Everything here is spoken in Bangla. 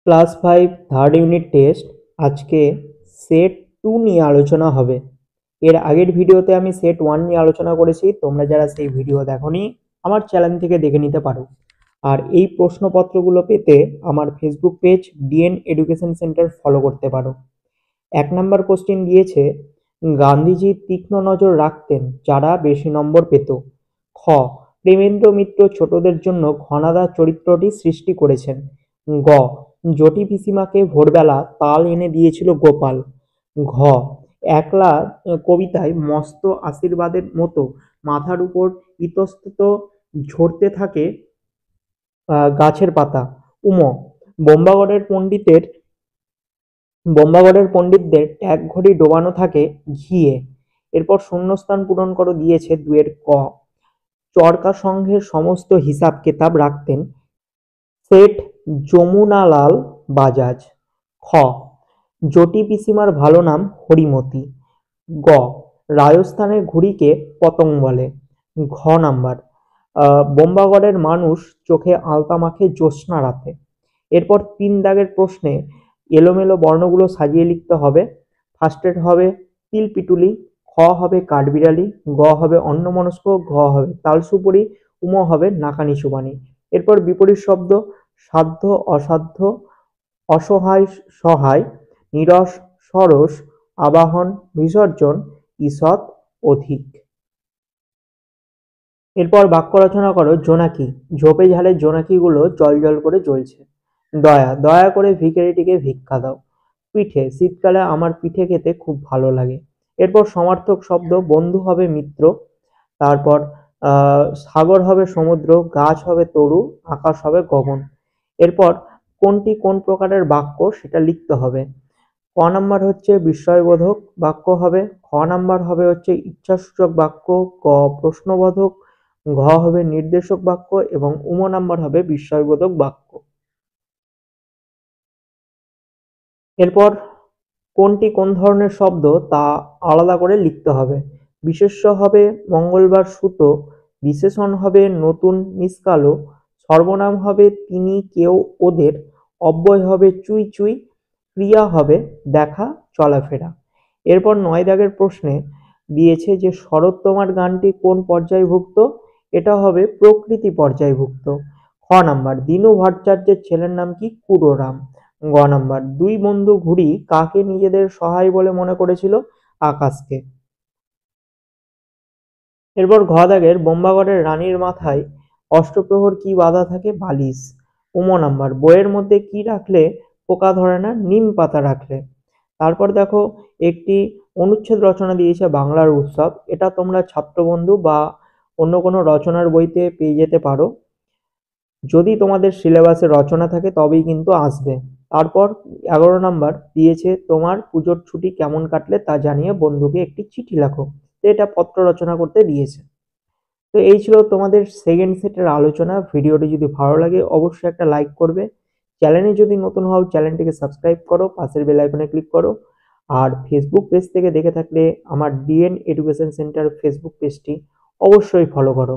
ক্লাস 5 থার্ড ইউনিট টেস্ট আজকে সেট 2 নিয়ে আলোচনা হবে। এর আগের ভিডিওতে আমি সেট 1 নিয়ে আলোচনা করেছি, তোমরা যারা সেই ভিডিও দেখোনি আমার চ্যানেল থেকে দেখে নিতে পারো। আর এই প্রশ্নপত্রগুলো পেতে আমার Facebook page DN education centre follow করতে পারো। 1 নম্বর কোশ্চেন দিয়েছে, গান্ধীজি তীক্ষ্ণ নজর রাখতেন যারা বেশি নম্বর পেত। খ, প্রেমেন্দ্র মিত্র ছোটদের জন্য ঘনাদা চরিত্রটি সৃষ্টি করেছেন। গ, জটি পিসিমাকে ভোরবেলা তাল এনে দিয়েছিল গোপাল। ঘ, একলা কবিতায় মস্ত আশীর্বাদের মতো মাথার উপর ইতস্তত ঝরতে থাকে গাছের পাতা। উম, বোম্বাগড়ের পণ্ডিতদের ট্যাগ ঘড়ি ডোবানো থাকে ঘিয়ে। এরপর শূন্যস্থান পূরণ করো দিয়েছে 2 এর ক, চরকা সংঘের সমস্ত হিসাব কেতাব রাখতেন শেঠ যমুনালাল বাজাজ। খ, জটি পিসিমার ভালো নাম হরিমতি। গ, রাজস্থানের ঘুড়িকে পতং বলে। ঘ নাম্বার, বোম্বাগড়ের মানুষ চোখে আলতা মাখে জ্যোৎস্না রাতে। এরপর 3 দাগের প্রশ্নে এলোমেলো বর্ণগুলো সাজিয়ে লিখতে হবে। ফার্স্টের হবে তিল পিটুলি, খ হবে কাঠবিড়ালি, গ হবে অন্যমনস্ক, ঘ হবে তালসুপুরি, উম হবে নাকানি চুবানি। এরপর বিপরীত শব্দ সাধ্য অসাধ্য, অসহায় সহায়, নিরস সরস, আবাহন বিসর্জন, ঈষৎ অধিক। এরপর বাক্য রচনা করো। জোনাকি, ঝোপে ঝাড়ে জোনাকিগুলো জল জল করে জ্বলছে। দয়া, দয়া করে ভিখারিটিকে ভিক্ষা দাও। পিঠে, শীতকালে আমার পিঠে খেতে খুব ভালো লাগে। এরপর সমার্থক শব্দ, বন্ধু হবে মিত্র, তারপর সাগর হবে সমুদ্র, গাছ হবে তরু, আকাশ হবে গগন। এরপর কোনটি কোন প্রকারের বাক্য সেটা লিখতে হবে। ক নাম্বার হচ্ছে বিস্ময়বোধক বাক্য হবে, খ নাম্বার হবে হচ্ছে ইচ্ছাসূচক বাক্য, ক প্রশ্নবোধক, ঘ হবে নির্দেশক বাক্য এবং উম নাম্বার হবে বিস্ময়বোধক বাক্য। এরপর কোনটি কোন ধরনের শব্দ তা আলাদা করে লিখতে হবে। বিশেষ্য হবে মঙ্গলবার সুতো, বিশেষণ হবে নতুন মিসকালো, সর্বনাম হবে তিনি কেউ ওদের, অব্যয় হবে চুই চুই, ক্রিয়া হবে দেখা চলাফেরা। এরপর 9 দাগের প্রশ্নে দিয়েছে যে শরৎ তোমার গানটি কোন পর্যায়ভুক্ত, এটা হবে প্রকৃতি পর্যায়ভুক্ত। খ নাম্বার, দীনু ভট্টাচার্যের ছেলের নাম কি, কুরোরাম। গ নাম্বার, 2 বন্ধু ঘুড়ি কাকে নিজেদের সহায় বলে মনে করেছিল, আকাশকে। এরপর ঘ দাগের বোম্বাগড়ের রানীর মাথায় অষ্টপ্রহর কি বাঁধা থাকে, বালিশ। উম নাম্বার, বইয়ের মধ্যে কি রাখলে পোকা ধরে না, নিম পাতা রাখলে। তারপর দেখো একটি অনুচ্ছেদ রচনা দিয়েছে বাংলার উৎসব, এটা তোমরা ছাত্রবন্ধু বা অন্য কোনো রচনার বইতে পেয়ে যেতে পারো। যদি তোমাদের সিলেবাসে রচনা থাকে তবেই কিন্তু আসবে। তারপর 11 নাম্বার দিয়েছে তোমার পুজোর ছুটি কেমন কাটলে তা জানিয়ে বন্ধুকে একটি চিঠি লেখো। তো এটা পত্র রচনা করতে দিয়েছে। তো এই ছিল তোমাদের সেকেন্ড সেটের আলোচনা। ভিডিওটি যদি ভালো লাগে অবশ্যই একটা লাইক করবে। চ্যানেলে যদি নতুন হও চ্যানেলটিকে সাবস্ক্রাইব করো, পাশের বেল আইকনে ক্লিক করো। আর ফেসবুক পেজ থেকে দেখে থাকলে আমার ডিএন এডুকেশন সেন্টার ফেসবুক পেজটি অবশ্যই ফলো করো।